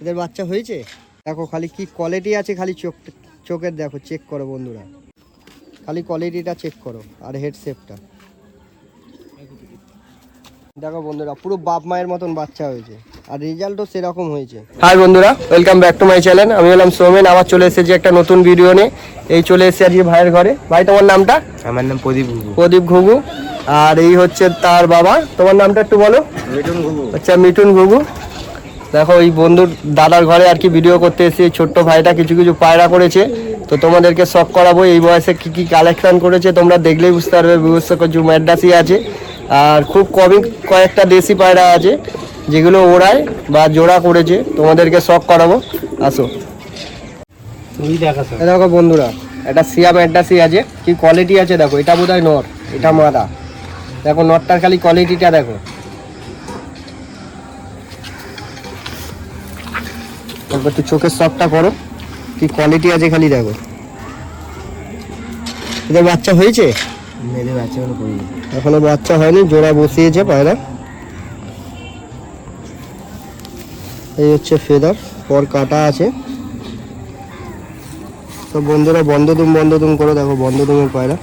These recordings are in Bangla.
এদের বাচ্চা হয়েছে দেখো, খালি কি কোয়ালিটি আছে, খালি চোখের দেখো, চেক করো বন্ধুরা, খালি কোয়ালিটিটা চেক করো। আর হেড শেপটা দেখো বন্ধুরা, পুরো বাপ মায়ের মতন বাচ্চা হয়েছে, আর রেজাল্টও সেরকম হয়েছে। হাই বন্ধুরা, welcome back to my channel. আমি হলাম সৌমেন, আবার চলে এসেছি একটা নতুন ভিডিও নিয়ে। এই চলে এসেছি আজকে ভাইয়ের ঘরে। ভাই তোমার নামটা? আমার নাম প্রদীপ ঘুঘু। প্রদীপ ঘুঘু। আর এই হচ্ছে তার বাবা। তোমার নামটা একটু বলো। মিঠুন ঘুঘু। আচ্ছা, মিঠুন ঘুঘু। দেখো এই বন্ধুর দাদার ঘরে আর কি ভিডিও করতে এসেছি। এই ছোট্ট ভাইটা কিছু কিছু পায়রা করেছে, তো তোমাদেরকে শখ করাবো। এই বয়সে কি কি কালেকশন করেছে তোমরা দেখলেই বুঝতে পারবে। বিশেষ কিছু ম্যাড্রাসি আছে, আর খুব কমই কয়েকটা দেশি পায়রা আছে যেগুলো ওড়ায় বা জোড়া করেছে, তোমাদেরকে শখ করাবো। আসো। দেখো বন্ধুরা, একটা সিয়া ম্যাড্রাসি আছে, কি কোয়ালিটি আছে দেখো। এটা বোধহয় নর, এটা মাদা। দেখো নটটার খালি কোয়ালিটিটা দেখো। তারপর একটু চোখের শখটা করো, কি কোয়ালিটি আছে খালি দেখো। এদের বাচ্চা হয়েছে? মেয়েদের বাচ্চা কোনো করিনি। এখনো বাচ্চা হয়নি, জোড়া বসিয়েছে পায়রা। এই হচ্ছে ফেদার, পর কাটা আছে। তো বন্ধুরা বন্ধদুম করে দেখো, বন্ধদুমের পায়রা।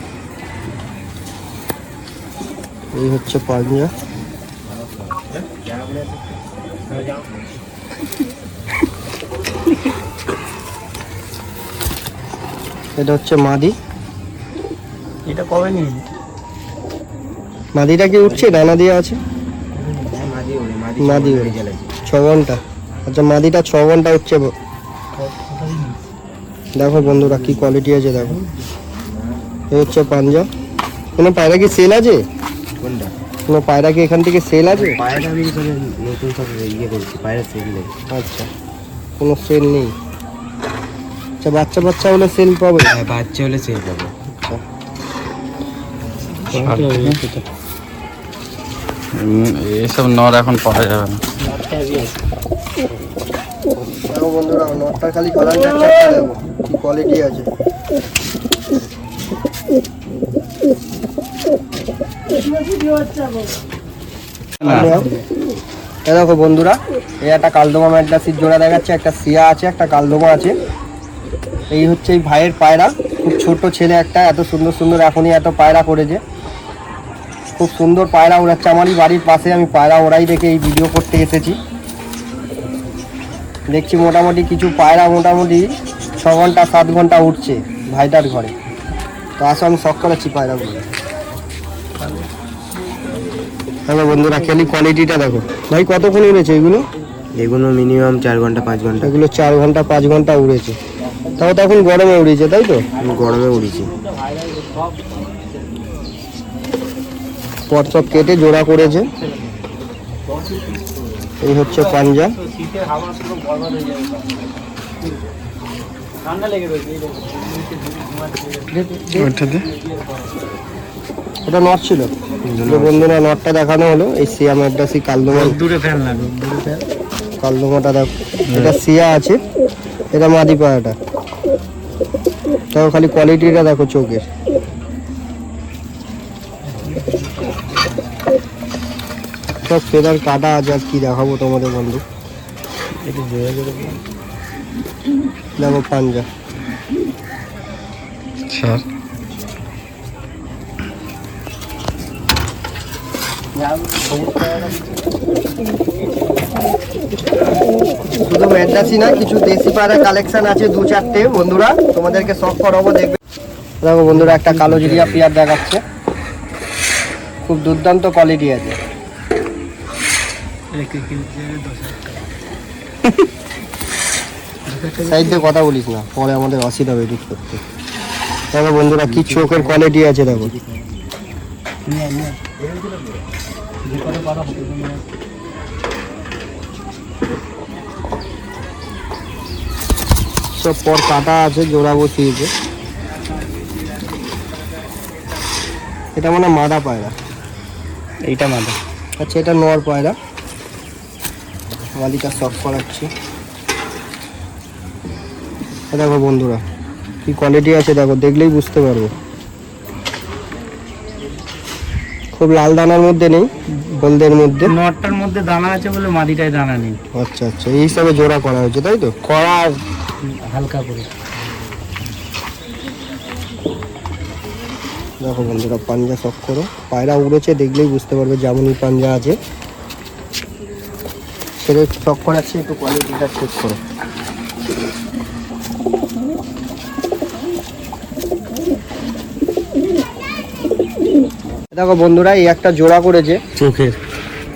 এই হচ্ছে পাঞ্জা। এটা হচ্ছে মাদি। এটা কবে নিয়ে? মাদিটা কি উঠছে? ডানা দিয়ে আছে। মাদি ওড়ে 6 ঘন্টা। আচ্ছা, মাদিটা 6 ঘন্টা উঠছে। দেখো বন্ধুরা কি কোয়ালিটি আছে দেখো। এই হচ্ছে পাঞ্জা। কোনো পায়রা কি সেল আছে? কোনটা? কোনো পায়রা কি এখান থেকে সেল আছে? পায়রা আমি সব নতুন সব ইয়ে করছি, পায়রা সেল নেই। আচ্ছা, কোনো সেল নেই। আচ্ছা, বাচ্চা হলে সেল পাবে? হ্যাঁ, বাচ্চা হলে সেল পাবো। আচ্ছা, এসব নর এখন পাওয়া যাবে না। দেখো বন্ধুরা, নটটা খালি কালার চারটা দেবো, কি কোয়ালিটি আছে। দেখো বন্ধুরা, এই একটা কালদমা ম্যাড্রাসির জোড়া দেখাচ্ছে, একটা সিয়া আছে, একটা কালদমা আছে। এই হচ্ছে এই ভাইয়ের পায়রা। খুব ছোট ছেলে একটা, এত সুন্দর সুন্দর এখনই এত পায়রা করেছে। খুব সুন্দর পায়রা ওড়াচ্ছে। আমারই বাড়ির পাশে, আমি পায়রা ওড়াই দেখে এই ভিডিও করতে এসেছি। দেখছি মোটামুটি কিছু পায়রা মোটামুটি 6 ঘন্টা 7 ঘন্টা উঠছে ভাইটার ঘরে। তো আসো, আমি শখ করাচ্ছি পায়রাগুলো। হ্যালো বন্ধুরা, খালি কোয়ালিটিটা দেখো। ভাই কতক্ষণ উড়েছে এগুলো? এগুলো মিনিমাম 4 ঘন্টা 5 ঘন্টা। এগুলো 4 ঘন্টা 5 ঘন্টা উড়েছে। তাও তো এখন গরমে উড়েছে, তাই তো? আমি গরমে উড়িছি। পর সব কেটে জোড়া করেছে। এই হচ্ছে পাঞ্জা। এটা নট ছিল। বন্ধুরা নটটা দেখানো হলো। এই সিয়া ম্যাড্রাসি কালদমা। কালদমাটা দেখো, এটা সিয়া আছে, এটা মাদি পায়রাটা। দেখো খালি কোয়ালিটিটা দেখো চোখের। সব ফেদার কাটা আছে, আর কি দেখাবো তোমাদের বন্ধু। দেখো পাঞ্জা। স্যার শুধু ম্যাড্রাসি না, কিছু দেশি পায়রা কালেকশন আছে 2-4টে বন্ধুরা, তোমাদেরকে শখ করাবো, দেখবে। দেখো বন্ধুরা, একটা কালো জিরিয়া পেয়ার দেখাচ্ছে, খুব দুর্দান্ত কোয়ালিটি আছে। সাইড দিয়ে কথা বলিস না, পরে আমাদের অসুবিধা হবে এডিট করতে। দেখো বন্ধুরা কি চোখের কোয়ালিটি আছে দেখো। সব পর কাটা আছে, জোড়া বসিয়েছে। এটা মানে মাদা পায়রা। এইটা মাদা। আচ্ছা, এটা নর পায়রা। মালিকা শখ করাচ্ছি। দেখো বন্ধুরা কি কোয়ালিটি আছে দেখো, দেখলেই বুঝতে পারবো। খুব লাল দানার মধ্যে নেই, হলদের মধ্যে। নটটার মধ্যে দানা আছে বলে মাদিটায় দানা নেই। আচ্ছা আচ্ছা, এই হিসাবে জোড়া করা হয়েছে তাই তো? কড়া হালকা করে। দেখো বন্ধুরা, পাঞ্জা শখ করো, পায়রা উড়েছে দেখলেই বুঝতে পারবে জামুনি পাঞ্জা আছে। ছেড়ে শখ করাচ্ছে, একটু কোয়ালিটিটা চেক করো। দেখো বন্ধুরা, এই একটা জোড়া করেছে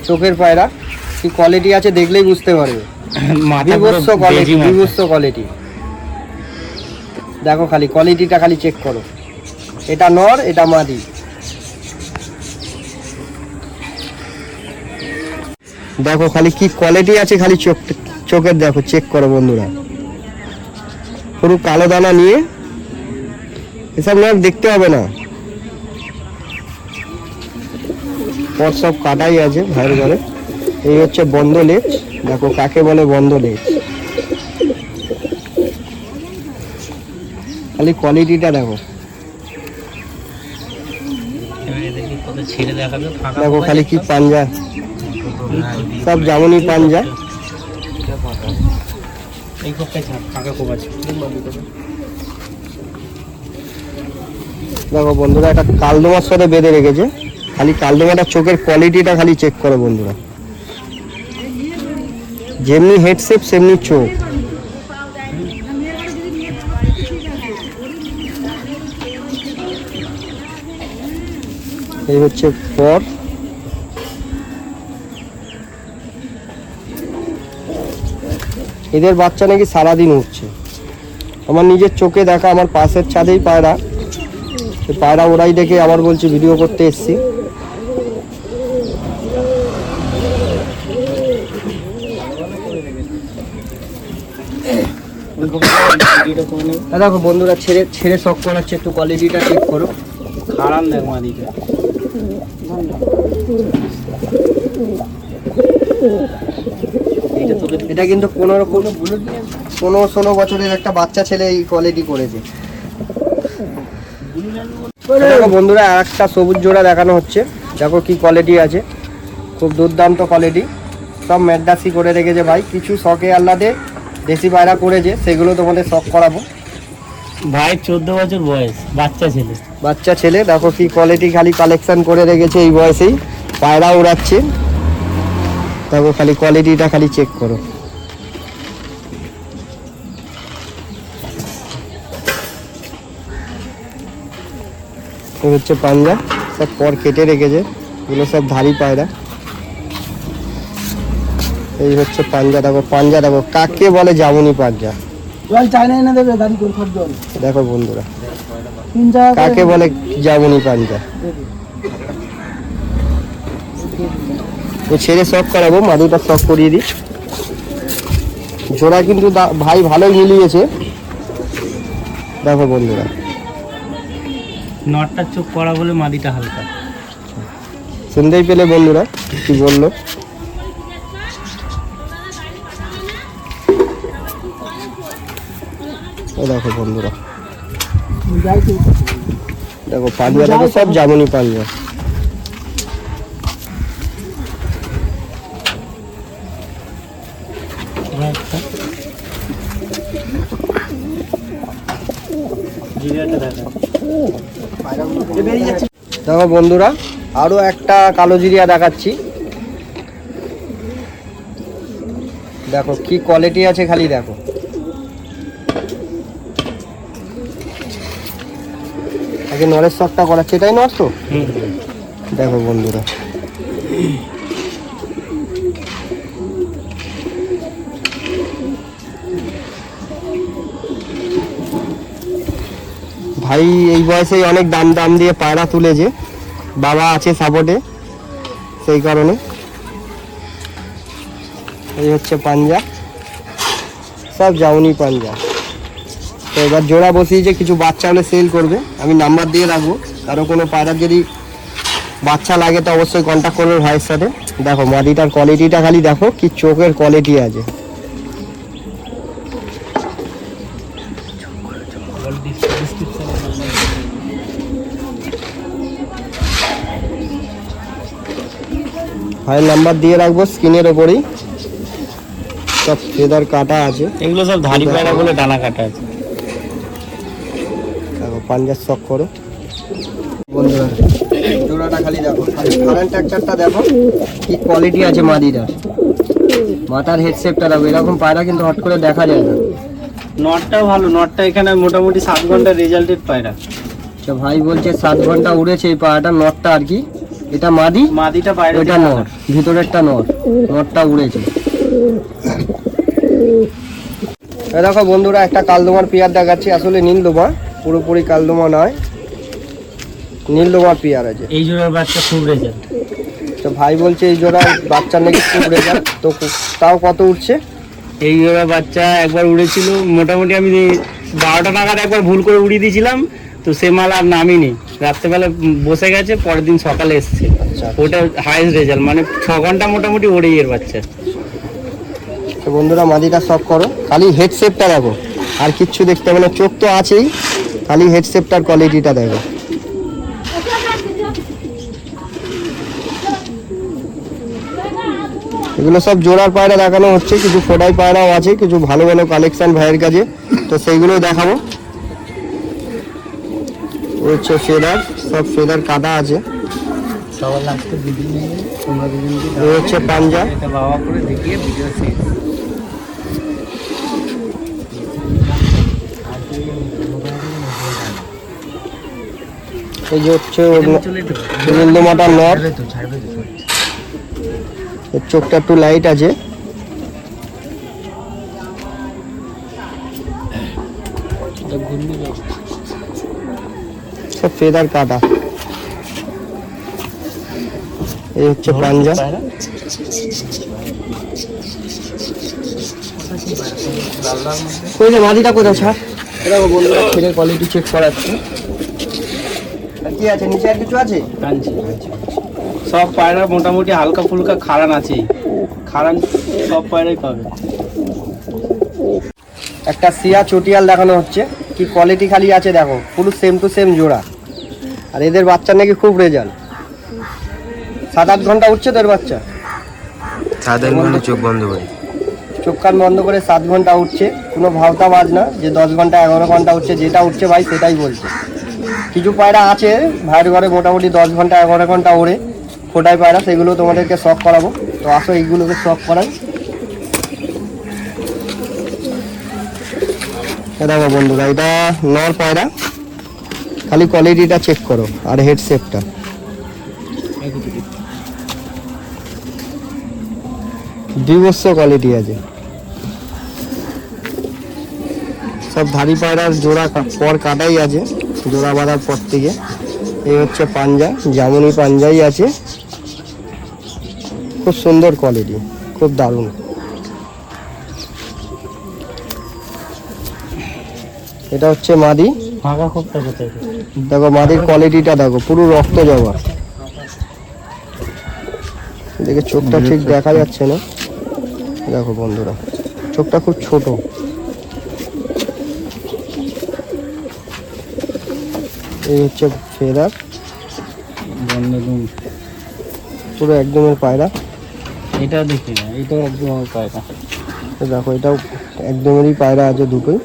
চোখের পায়রা, কি কোয়ালিটি আছে দেখলেই বুঝতে পারবে। বিভৎস কোয়ালিটি, বিভৎস কোয়ালিটি। দেখো খালি কোয়ালিটিটা খালি চেক করো, এটা নর, এটা মাদি। দেখো খালি কি কোয়ালিটি আছে, খালি চোখের দেখো, চেক করো বন্ধুরা। পুরো কালো দানা নিয়ে, এসব নর দেখতে হবে না, পর সব কাটাই আছে ভাইয়ের ঘরে। এই হচ্ছে বন্ধ লেজ, দেখো কাকে বলে বন্ধ লেজ। খালি কোয়ালিটিটা দেখো, দেখো খালি কি পাঞ্জা, সব জামুনি পাঞ্জা। দেখো বন্ধুরা, একটা কালদমার সাথে বেঁধে রেখেছে, খালি কালদমাটার চোখের কোয়ালিটিটা খালি চেক করো বন্ধুরা। যেমনি হেড শেপ সেমনি চোখ। এই হচ্ছে পর। এদের বাচ্চা নাকি সারাদিন উঠছে, আমার নিজের চোখে দেখা, আমার পাশের ছাদেই পায়রা, সে পায়রা ওরাই দেখে আবার বলছে ভিডিও করতে এসছি। দেখো বন্ধুরা, ছেড়ে ছেড়ে শখ করাচ্ছে, একটু কোয়ালিটিটা চেক করো। খারাপ দেখ মাদিটা। এটা কিন্তু 15-16 বছরের একটা বাচ্চা ছেলে এই কোয়ালিটি করেছে। দেখো বন্ধুরা, আর একটা সবুজ জোড়া দেখানো হচ্ছে, দেখো কি কোয়ালিটি আছে, খুব দুর্দান্ত কোয়ালিটি। সব ম্যাডাসি করে রেখেছে ভাই, কিছু শখে আহ্লাদে দেশি পায়রা করেছে, সেগুলো তোমাদের শখ করাবো। ভাই 14 বছর বয়স, বাচ্চা ছেলে, দেখো কি কোয়ালিটি খালি কালেকশন করে রেখেছে, এই বয়সেই পায়রা উড়াচ্ছে। দেখো খালি কোয়ালিটিটা খালি চেক করো। এই হচ্ছে পাঞ্জা, সব পর কেটে রেখেছে, এগুলো সব ধারি পায়রা। এই হচ্ছে পাঞ্জা, দেখো পাঞ্জা দেখো, কাকে বলে জামুনি পাঞ্জা। দেখো বন্ধুরা, কাকে বলে জামুনি পাঞ্জা। ও ছেড়ে শখ করাবো, মাদুটা শখ করিয়ে দিই। জোড়া কিন্তু ভাই ভালোই মিলিয়েছে। দেখো বন্ধুরা, নটটার চোখ করা বলে মাদিটা হালকা। শুনতেই পেলে বন্ধুরা কি বললো। দেখো বন্ধুরা, দেখো পাঞ্জা, দেখো সব জামুনি পাঞ্জা। দেখো বন্ধুরা, আরো একটা কালো জিরিয়া দেখাচ্ছি, দেখো কি কোয়ালিটি আছে খালি দেখো। আগে নরের শখটা করাচ্ছে, এটাই নর তো। দেখো বন্ধুরা, ভাই এই বয়সেই অনেক দাম দিয়ে পায়রা তুলেছে, বাবা আছে সাপোর্টে, সেই কারণে। এই হচ্ছে পাঞ্জা, সব জাউনি পাঞ্জা। তো এবার জোড়া বসিয়েছে, কিছু বাচ্চা হলে সেল করবে, আমি নাম্বার দিয়ে রাখবো, কারো কোনো পায়রার যদি বাচ্চা লাগে তো অবশ্যই কন্ট্যাক্ট করবে ভাইয়ের সাথে। দেখো মাদিটার কোয়ালিটিটা খালি দেখো, কি চোখের কোয়ালিটি আছে। ভাইয়ের নাম্বার দিয়ে রাখবো স্ক্রিনের ওপরেই। সব ফেদার কাটা আছে, এগুলো সব ধাড়ি পায়রা বলে ডানা কাটা আছে। দেখো পাঞ্জার শখ করো বন্ধুরা, জোড়াটা খালি দেখো, খালি কারেন্ট ট্রাক্টরটা দেখো কি কোয়ালিটি আছে মাদিটার। মাথার হেডসেটটা দেখো, এরকম পায়রা কিন্তু হট করে দেখা যায় না। নটটাও ভালো, নটটা এখানে মোটামুটি 7 ঘন্টা রেজাল্টেড পায়রা। আচ্ছা ভাই বলছে 7 ঘন্টা উড়েছে এই পায়রাটা, নটটা আর কি, এটা মাদি, মাদিটা পায়রা, ওইটা নট, ভিতরেরটা নট, নটটা উড়েছে। এই দেখো বন্ধুরা একটা কালদমার পেয়ার দেখাচ্ছি, আসলে নীলদমা, পুরোপুরি কালদমা নয়, নীলদমার পেয়ার আছে। এই জোড়ার বাচ্চা খুব রেজাল্ট। তো ভাই বলছে এই জোড়া বাচ্চার নাকি খুব রেজাল্ট, তো তাও কত উঠছে? এই জোড়া বাচ্চা একবার উড়েছিল, মোটামুটি আমি 12টা নাগাদ একবার ভুল করে উড়িয়ে দিয়েছিলাম, তো সে মাল আর নামিনি, রাত্রেবেলা বসে গেছে, পরের দিন সকালে এসছে। আচ্ছা ওটা হাইস্ট রেজাল্ট, মানে 6 ঘন্টা মোটামুটি ওড়েই এর বাচ্চা। তো বন্ধুরা মাদিটা সব করো, খালি হেডসেটটা দেখো, আর কিচ্ছু দেখতে হবে না, চোখ তো আছেই, খালি হেডসেটটার কোয়ালিটিটা দেখো। এগুলো সব জোড়ার পায়রা দেখানো হচ্ছে, কিছু ফোটাই পায়রাও আছে, কিছু ভালো ভালো কালেকশন ভাইয়ের কাছে, তো সেইগুলো দেখাবো। হচ্ছে ফেদার, সব ফেদার কাটা আছে। সবার লাস্টে ভিডিও নিয়ে তোমরা দুজনকে এই হচ্ছে পাঞ্জা, এটা বাবা করে দেখিয়ে ভিডিও শেষ। এই যে হচ্ছে নীলদমাটার নর, এর চোখটা একটু লাইট আছে। সব ফেদার কাটা। এই হচ্ছে পাঞ্জা, ওই যে মাদিটা কোথাও ছাড়, এরকম বন্ধুরা ছেলের কোয়ালিটি চেক করাচ্ছে। আর কি আছে নিচে, আর কিছু আছে? সব পায়রা মোটামুটি হালকা ফুলকা খারান আছে, খারান সব পায়রাই পাবে। একটা সিয়া চটিয়াল দেখানো হচ্ছে, কি কোয়ালিটি খালি আছে দেখো, পুরো সেম টু সেম জোড়া, আর এদের বাচ্চা নাকি খুব রেজাল্ট। 7-8 ঘন্টা উঠছে তো এর বাচ্চা, 7 ঘন্টা চোখ বন্ধ করে, চোখ কান বন্ধ করে 7 ঘন্টা উঠছে, কোনো ভাওতা বাজ না যে 10 ঘন্টা 11 ঘন্টা উঠছে, যেটা উঠছে ভাই সেটাই বলছে। কিছু পায়রা আছে ভাইয়ের ঘরে মোটামুটি 10 ঘন্টা 11 ঘন্টা ওড়ে, ফোটাই পায়রা, সেগুলো তোমাদেরকে শখ করাবো, তো আসো এইগুলোকে শখ করাই। দেখো বন্ধুরা এটা নর পায়রা, খালি কোয়ালিটিটা চেক করো আর হেডসেটটা। বিভৎস কোয়ালিটি আছে, সব ধাড়ি পায়রার জোড়া পর কাটাই আছে, জোড়া বাঁধার পর থেকে। এই হচ্ছে পাঞ্জা, জামুনি পাঞ্জাই আছে, খুব সুন্দর কোয়ালিটি, খুব দারুণ। এটা হচ্ছে মাদি, ফাঁকা খোপটা কোথায়? দেখো মাদির কোয়ালিটিটা দেখো, পুরো রক্ত জবা। দেখে চোখটা ঠিক দেখা যাচ্ছে না, দেখো বন্ধুরা চোখটা খুব ছোট। এই হচ্ছে ফেদার, পুরো একদমের পায়রা। এটা দেখি না, এটা একদম আমার পায়রা। তো দেখো এটাও একদমেরই পায়রা আছে দুটোই।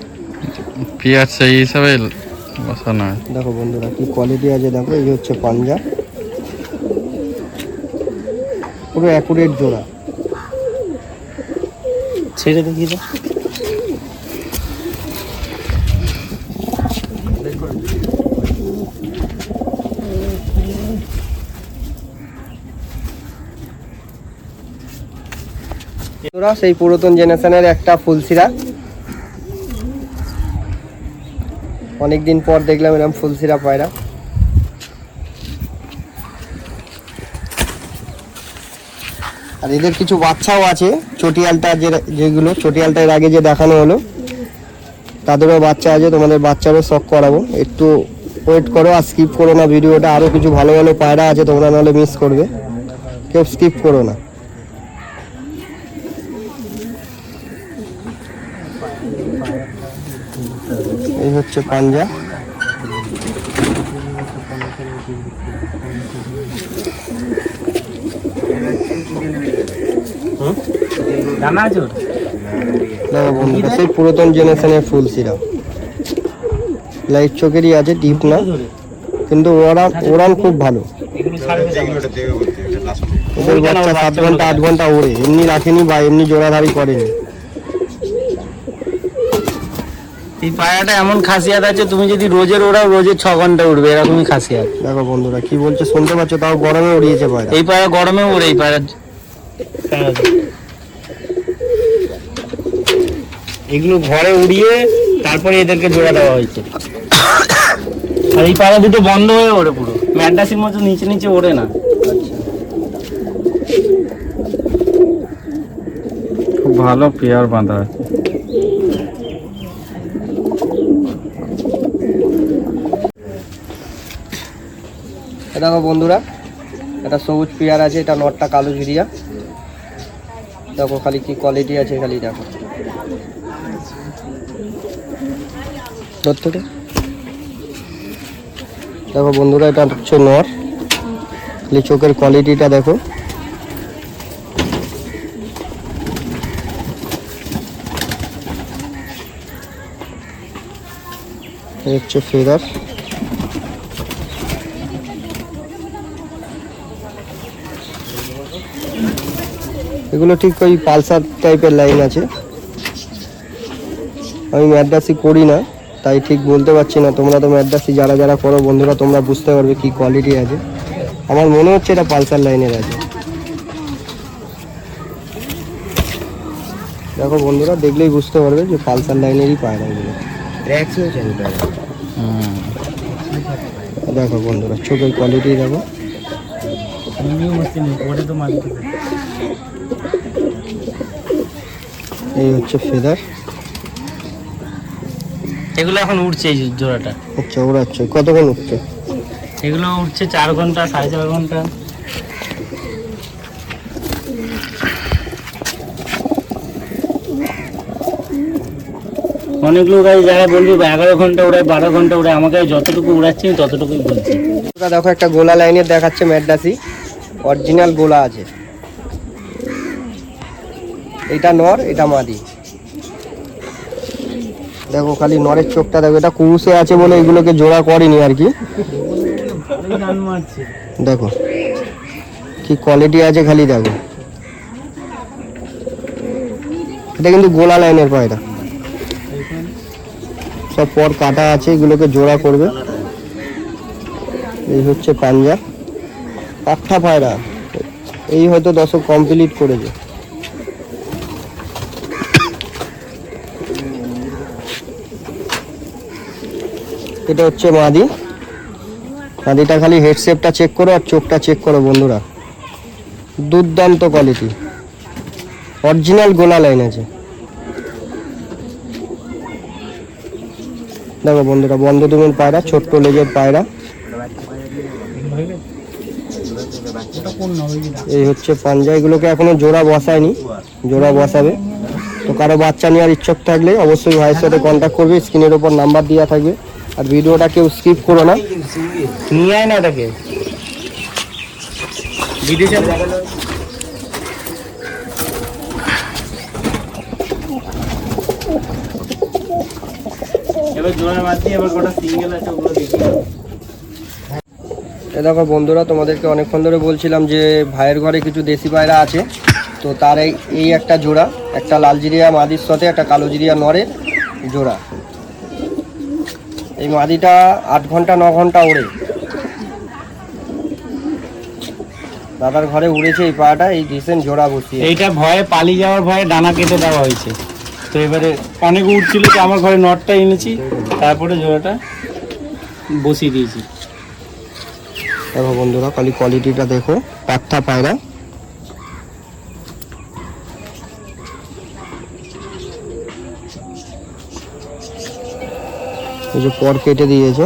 পেঁয়াজ সেই হিসাবে বসানো হয়। দেখো বন্ধুরা কি কোয়ালিটি আছে দেখো, এই হচ্ছে পাঞ্জা, পুরো অ্যাকুরেট জোড়া। ছেড়ে দেখি তো। সেই পুরাতন জেনারেশনের একটা ফুলসিরা, অনেকদিন পর দেখলাম এরকম ফুলসিরা পায়রা। আর এদের কিছু বাচ্চাও আছে, চটিয়ালটা যেগুলো চটিয়ালটা এর আগে যে দেখানো হলো তাদেরও বাচ্চা আছে, তোমাদের বাচ্চারও শখ করাবো, একটু ওয়েট করো আর স্কিপ করো না ভিডিওটা। আরও কিছু ভালো ভালো পায়রা আছে, তোমরা নাহলে মিস করবে, কেউ স্কিপ করো না। এই হচ্ছে পাঞ্জা, জানা আছে ওর? দেখো বন্ধুরা সেই পুরাতন জেনারেশনের ফুল সিরাপ, লাইট চোখেরই আছে, ডিপ না, কিন্তু ওড়ান খুব ভালো। এগুলো ছাড়বে তো আবার। ওদের বাচ্চা 7 ঘন্টা 8 ঘন্টা ওড়ে, এমনি রাখেনি বা এমনি জোড়াধারি করেনি। এই পায়রাটা এমন খাসিয়াত আছে, তুমি যদি রোজের ওড়াও রোজে 6 ঘন্টা উঠবে, এরকমই খাসিয়াত। দেখো বন্ধুরা কি বলছে শুনতে পাচ্ছ, তাও গরমে উড়িয়েছে পায়রা। এই পায়রা গরমে ওড়ে, এই পায়রা এগুলো ঘরে উড়িয়ে তারপরে এদেরকে জোড়া দেওয়া হয়েছে। আর এই পায়রা দুটো বন্ধ হয়ে ওড়ে পুরো, ম্যাডাসির মতো নিচে নিচে ওড়ে না। খুব ভালো পেয়ার বাঁধা আছে। দেখো বন্ধুরা, এটা সবুজ পেয়ার আছে, এটা নটটা কালো জিরিয়া। দেখো খালি কি কোয়ালিটি আছে, খালি দেখো। থেকে দেখো বন্ধুরা, এটা হচ্ছে নর, খালি চোখের কোয়ালিটিটা দেখো। এই হচ্ছে ফেদার। এগুলো ঠিক ওই পালসার টাইপের লাইন আছে। আমি ম্যাডাসি করি না, তাই ঠিক বলতে পারছি না। তোমরা তো ম্যাডাসি যারা যারা করো বন্ধুরা, তোমরা বুঝতে পারবে কি কোয়ালিটি আছে। আমার মনে হচ্ছে এটা পালসার লাইনের আছে। দেখো বন্ধুরা, দেখলেই বুঝতে পারবে যে পালসার লাইনেরই পায়রা এগুলো। দেখো বন্ধুরা, চোখের কোয়ালিটি দেখো। এই হচ্ছে ফেদার। এগুলো এখন উঠছে এই জোড়াটা। আচ্ছা, ওড়াচ্ছে কতক্ষণ উঠছে? এগুলো উঠছে 4 ঘন্টা 4.5 ঘন্টা। অনেক লোক আছে যারা বলবে 11 ঘন্টা উড়ায় 12 ঘন্টা উড়ায়, আমাকে যতটুকু উড়াচ্ছি আমি ততটুকুই বলছি। দেখো একটা গোলা লাইনের দেখাচ্ছে ম্যাডাসি, অরিজিনাল গোলা আছে। এটা নর, এটা মাদি। দেখো খালি নরের চোখটা দেখো, এটা কুরুসে আছে বলে এগুলোকে জোড়া করেনি আর কি। দেখো কি কোয়ালিটি আছে, খালি দেখো। এটা কিন্তু গোলা লাইনের পায়রা, সব পর কাটা আছে, এগুলোকে জোড়া করবে। এই হচ্ছে পাঞ্জা, পাঠা পায়রা। এই হয়তো 10 কমপ্লিট করেছে। এটা হচ্ছে মাদি। মাদিটা খালি হেড শেপটা চেক করো আর চোখটা চেক করো বন্ধুরা, দুর্দান্ত কোয়ালিটি, অরিজিনাল গোলা লাইন আছে। দেখো বন্ধুরা, বন্ধ দুমের পায়রা, ছোট্ট লেজের পায়রা। এই হচ্ছে পাঞ্জা। এগুলোকে এখনো জোড়া বসায়নি, জোড়া বসাবে। তো কারো বাচ্চা নেওয়ার ইচ্ছুক থাকলে অবশ্যই ভাইয়ের সাথে কন্ট্যাক্ট করবে, স্ক্রিনের ওপর নাম্বার দেওয়া থাকবে। আর ভিডিওটা কেউ স্কিপ করো না, নিয়ে আয় না এটাকে ভিডিও চালু। এবার জোড়া বাদ দিয়ে এবার কটা সিঙ্গেল আছে ওগুলো দেখি। দেখো বন্ধুরা, তোমাদেরকে অনেকক্ষণ ধরে বলছিলাম যে ভাইয়ের ঘরে কিছু দেশি পায়রা আছে। তো তার এই একটা জোড়া, একটা লাল জিরিয়া মাদির সাথে একটা কালো জিরিয়া নরের জোড়া। এই মাদিটা 8 ঘন্টা 9 ঘন্টা ওড়ে, দাদার ঘরে উড়েছে এই পায়রাটা। এই রিসেন্ট জোড়া বসিয়ে, এইটা ভয়ে পালিয়ে যাওয়ার ভয়ে ডানা কেটে দেওয়া হয়েছে। তো এবারে অনেক উঠছিল, তো আমার ঘরে নটটা এনেছি, তারপরে জোড়াটা বসিয়ে দিয়েছি। দেখো বন্ধুরা, খালি কোয়ালিটিটা দেখো, পাঠা পায়রা। এই যে পর কেটে দিয়েছে,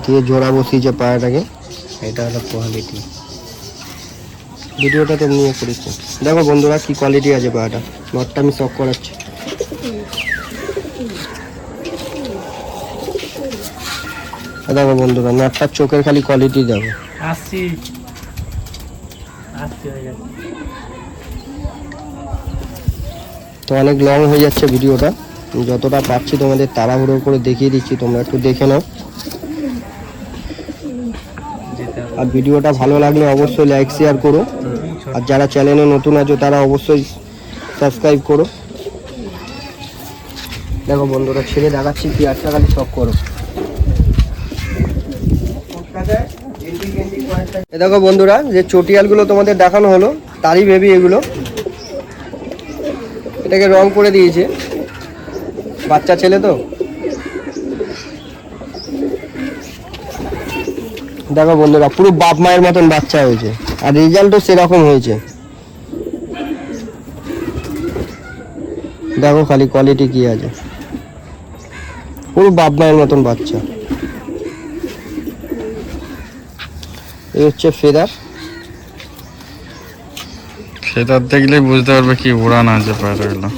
দিয়ে জোড়া বসিয়েছে পায়রাটাকে। এটা হলো কোয়ালিটি, ভিডিওটা তো নিয়ে করেছি। দেখো বন্ধুরা কি কোয়ালিটি আছে পায়রাটা। নটটা আমি শক করাচ্ছি। দেখো বন্ধুরা, নটটার চোখের খালি কোয়ালিটি দেখো। আসছি আসছি হয়ে গেছে। তো অনেক লং হয়ে যাচ্ছে ভিডিওটা, যতটা পারছি তোমাদের তাড়াহুড়ো করে দেখিয়ে দিচ্ছি, তোমরা একটু দেখে নাও। আর ভিডিওটা ভালো লাগলে অবশ্যই লাইক শেয়ার করো, আর যারা চ্যানেলে নতুন আছো তারা অবশ্যই সাবস্ক্রাইব করো। দেখো বন্ধুরা, ছেড়ে দেখাচ্ছি পেঁয়াজটা খালি শখ করো। এ দেখো বন্ধুরা, যে চটিয়ালগুলো তোমাদের দেখানো হলো তারই বেবি এগুলো। এটাকে রং করে দিয়েছে, বাচ্চা ছেলে তো। দেখো বন্ধুরা, পুরো বাপ মায়ের মতন বাচ্চা হয়েছে, আর রেজাল্টও সেরকম হয়েছে। দেখো খালি কোয়ালিটি কি আছে, পুরো বাপ মায়ের মতন বাচ্চা। এই হচ্ছে ফেদার। ফেদার দেখলেই বুঝতে পারবে কি উড়ান আছে পায়রাগুলো।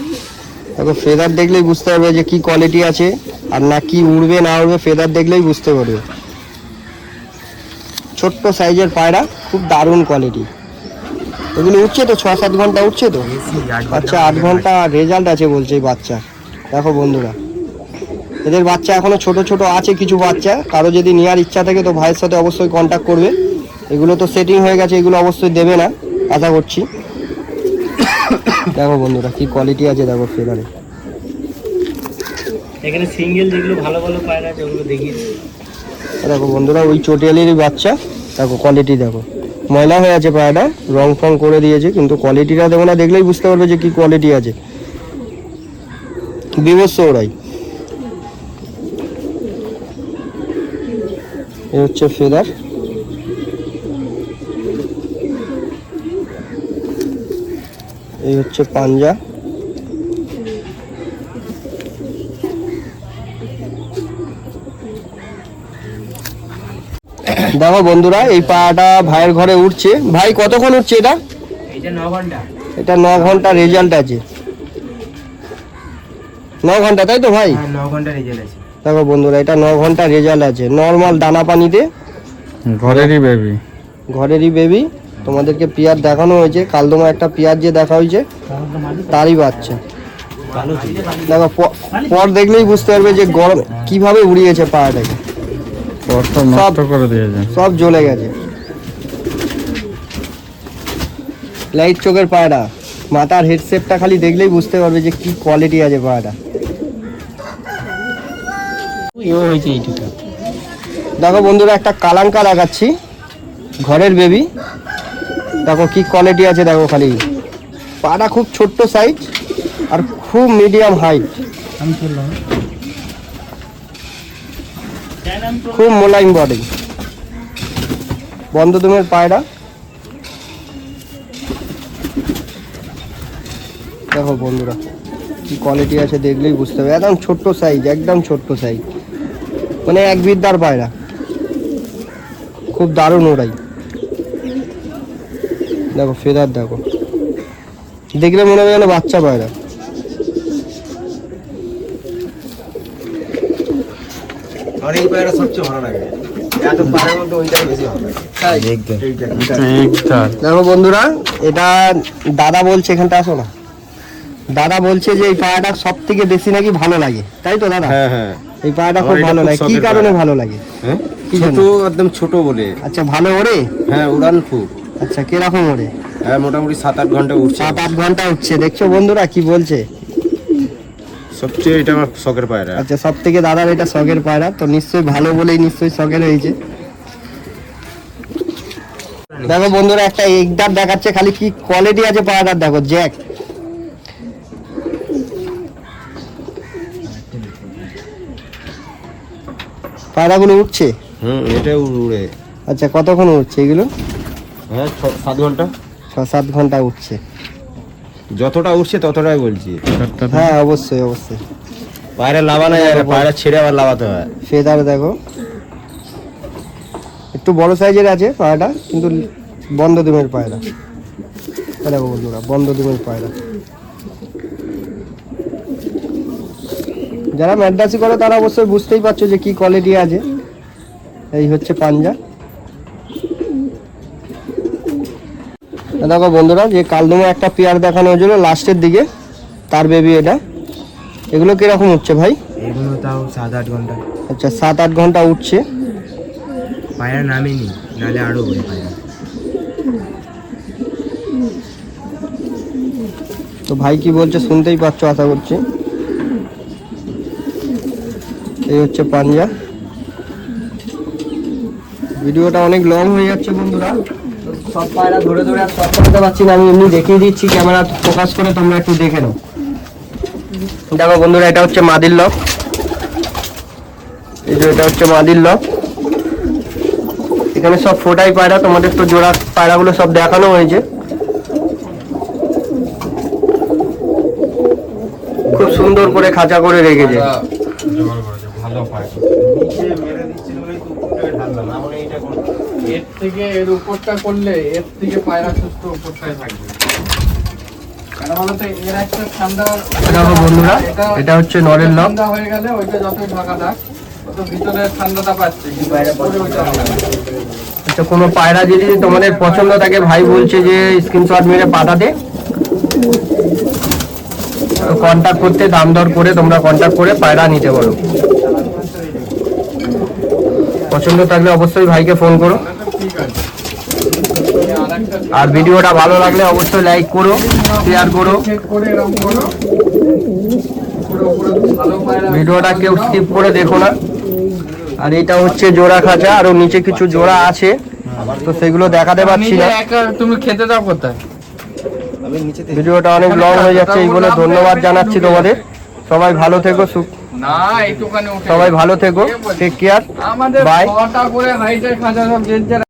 দেখো ফেদার দেখলেই বুঝতে পারবে যে কি কোয়ালিটি আছে, আর না কি উড়বে না উড়বে ফেদার দেখলেই বুঝতে পারবে। ছোট্ট সাইজের পায়রা, খুব দারুণ কোয়ালিটি। এগুলো উঠছে তো 6-7 ঘন্টা উঠছে তো। আচ্ছা 8 ঘন্টা রেজাল্ট আছে বলছে এই বাচ্চা। দেখো বন্ধুরা, এদের বাচ্চা এখনো ছোট ছোট আছে কিছু বাচ্চা, কারো যদি নেওয়ার ইচ্ছা থাকে তো ভাইয়ের সাথে অবশ্যই কন্ট্যাক্ট করবে। এগুলো তো সেটিং হয়ে গেছে, এগুলো অবশ্যই দেবে না আশা করছি। দেখো বন্ধুরা কি কোয়ালিটি আছে, দেখো ফেদারে। এখানে সিঙ্গেল যেগুলো ভালো ভালো পায়রা আছে ওগুলো দেখিয়েছি। দেখো বন্ধুরা, ওই চটিয়ালেরই বাচ্চা। দেখো কোয়ালিটি দেখো, ময়লা হয়ে আছে পায়রাটা, রং ফং করে দিয়েছে, কিন্তু কোয়ালিটিটা দেখো না, দেখলেই বুঝতে পারবে যে কি কোয়ালিটি আছে। বিভৎস ওরাই। এই হচ্ছে ফেদার। এই হচ্ছে পাঞ্জা। দেখো বন্ধুরা, এই পাটা ভাইয়ের ঘরে উঠছে। ভাই কতক্ষণ উঠছে এটা? এটা 9 ঘন্টা। এটা 9 ঘন্টা রেজাল্ট আছে। 9 ঘন্টা তাই তো ভাই? 9 ঘন্টা রেজাল্ট আছে। দেখো বন্ধুরা, এটা 9 ঘন্টা রেজাল্ট আছে, নর্মাল দানা পানিতে। ঘরেরই বেবি। ঘরেরই বেবি। তোমাদেরকে পেয়ার দেখানো হয়েছে, কালদমা একটা পেয়ার যে দেখা হয়েছে তারই বাচ্চা। দেখো পর দেখলেই বুঝতে পারবে যে গরম কিভাবে উড়িয়েছে পাড়াটাকে। পরটা নষ্ট করে দিয়েছে, সব জ্বলে গেছে। লাইট চোখের পায়রা, মাথার হেডসেটটা খালি দেখলেই বুঝতে পারবে যে কি কোয়ালিটি আছে পায়রা। হয়েছে এইটুকু। দেখো বন্ধুরা, একটা কালাঙ্কা দেখাচ্ছি, ঘরের বেবি। দেখো কি কোয়ালিটি আছে, দেখো খালি পাটা খুব ছোট্ট সাইজ আর খুব মিডিয়াম হাইট, খুব মোলায়েম বডি, বন্ধ দুমের পায়রা। দেখো বন্ধুরা কি কোয়ালিটি আছে, দেখলেই বুঝতে হবে। একদম ছোট্ট সাইজ, একদম ছোট্ট সাইজ, মানে এক বিদ্যার পায়রা, খুব দারুণ ওড়াই। দেখো ফেদার দেখো, দেখলে মনে হবে যেন বাচ্চা পায়রা। আর এই পায়রা সবচেয়ে ভালো লাগে, এত পায়রার মধ্যে ওইটাই বেশি ভালো লাগে। দেখো বন্ধুরা, এটা দাদা বলছে, এখানটা আসো না, দাদা বলছে যে এই পায়রাটা সব থেকে বেশি নাকি ভালো লাগে, তাই তো দাদা? হ্যাঁ হ্যাঁ, এই পায়রাটা খুব আমার এটা ভালো খুব লাগে। কি শখের কারণে পায়রা। ভালো লাগে? হ্যাঁ কি ছোট, জন্য? একদম ছোট বলে। আচ্ছা ভালো ওড়ে? হ্যাঁ উড়ান খুব। আচ্ছা কিরকম ওড়ে? হ্যাঁ মোটামুটি 7-8 ঘন্টা উঠছে। 7-8 ঘন্টা উঠছে। দেখছো বন্ধুরা কি বলছে? সবচেয়ে এটা আমার শখের পায়রা। আচ্ছা সব থেকে দাদার এটা শখের পায়রা, তো নিশ্চয়ই ভালো বলেই নিশ্চয়ই শখের হয়েছে। দেখো বন্ধুরা, একটা একদার দেখাচ্ছে, খালি কি কোয়ালিটি আছে পায়রাটার, দেখো জ্যাক। পায়রাগুলো উঠছে? এটা উড়ে। আচ্ছা কতক্ষণ উঠছে এগুলো? হ্যাঁ 7 ঘন্টা। 6-7 ঘন্টা উঠছে। যতটা উঠছে ততটাই বলছি। হ্যাঁ অবশ্যই অবশ্যই। পায়রা লাভানো যায় না, পায়রা ছেড়ে আবার লাভাতে হয়। ফেদার দেখো, একটু বড় সাইজের আছে পায়রাটা, কিন্তু বন্ধ ডিমের পায়রা। দেখো বন্ধুরা, বন্ধ ডিমের পায়রা। যারা ম্যাড্রাসি করে তারা অবশ্যই বুঝতেই পারছো যে কি কোয়ালিটি আছে। এই হচ্ছে পাঞ্জা। দেখো বন্ধুরা, যে কালদমা একটা পেয়ার দেখানো হয়েছিল লাস্টের দিকে, তার বেবি এটা। এগুলো কিরকম উঠছে ভাই? এগুলো তাও 7-8 ঘন্টা। আচ্ছা 7-8 ঘন্টা উঠছে। পায়রা নামেনি, নালে আরো ওই পায়রা। তো ভাই কি বলছে শুনতেই পাচ্ছ আশা করছি। এই হচ্ছে পাঞ্জা। ভিডিওটা অনেক লং হয়ে যাচ্ছে বন্ধুরা, তো সব পায়রা ধরে ধরে আর সব করতে পারছি না, আমি এমনি দেখিয়ে দিচ্ছি, ক্যামেরা ফোকাস করে তোমরা একটু দেখে নাও। দেখো বন্ধুরা, এটা হচ্ছে মাদির লক। এই যে এটা হচ্ছে মাদির লক। এখানে সব ফোটাই পায়রা, তোমাদের তো জোড়া পায়রাগুলো সব দেখানো হয়েছে। খুব সুন্দর করে খাঁচা করে রেখেছে। নিচে মেরে দিচ্ছিল বলেই তো উপরটাকে ঢাললাম, না হলে এইটা কোনো এর থেকে এর উপরটা করলে এর থেকে পায়রা সুস্থ উপরটায় থাকবে। কেন বলতো এর একটা ঠান্ডা দেখো বন্ধুরা, এটা হচ্ছে নরের লক। ঠান্ডা হয়ে গেলে ওইটা যতই ঢাকা থাক তো ভিতরে ঠান্ডাটা পাচ্ছে, কিন্তু উপরে ওইটা হবে না। আচ্ছা, কোনো পায়রা যদি তোমাদের পছন্দ থাকে, ভাই বলছে যে স্ক্রিনশট মেরে পাঠাতে, কন্ট্যাক্ট করতে, দাম দর করে তোমরা কন্ট্যাক্ট করে পায়রা নিতে পারো। পছন্দ থাকলে অবশ্যই ভাইকে ফোন করো। ঠিক আছে, আরেকটা আর ভিডিওটা ভালো লাগলে অবশ্যই লাইক করো, শেয়ার করো। চেক করে এরকম করো, উপরে উপরে ভালো পায়রা। ভিডিওটা কেউ স্কিপ করে দেখো না। আর এটা হচ্ছে জোড়া খাঁচা, আরো নিচে কিছু জোড়া আছে, তো সেগুলো দেখাতে পারছি না। তুমি খেতে দাও কোথায়? আমি নিচে ভিডিওটা অনেক লং হয়ে যাচ্ছে, এই বলে ধন্যবাদ জানাচ্ছি তোমাদের। সবাই ভালো থেকো, না এইটুখানি উঠে সবাই ভালো থেকো, টেক কেয়ার, আমাদের বাই। 6টা করে হাইটের খাঁচা সব যে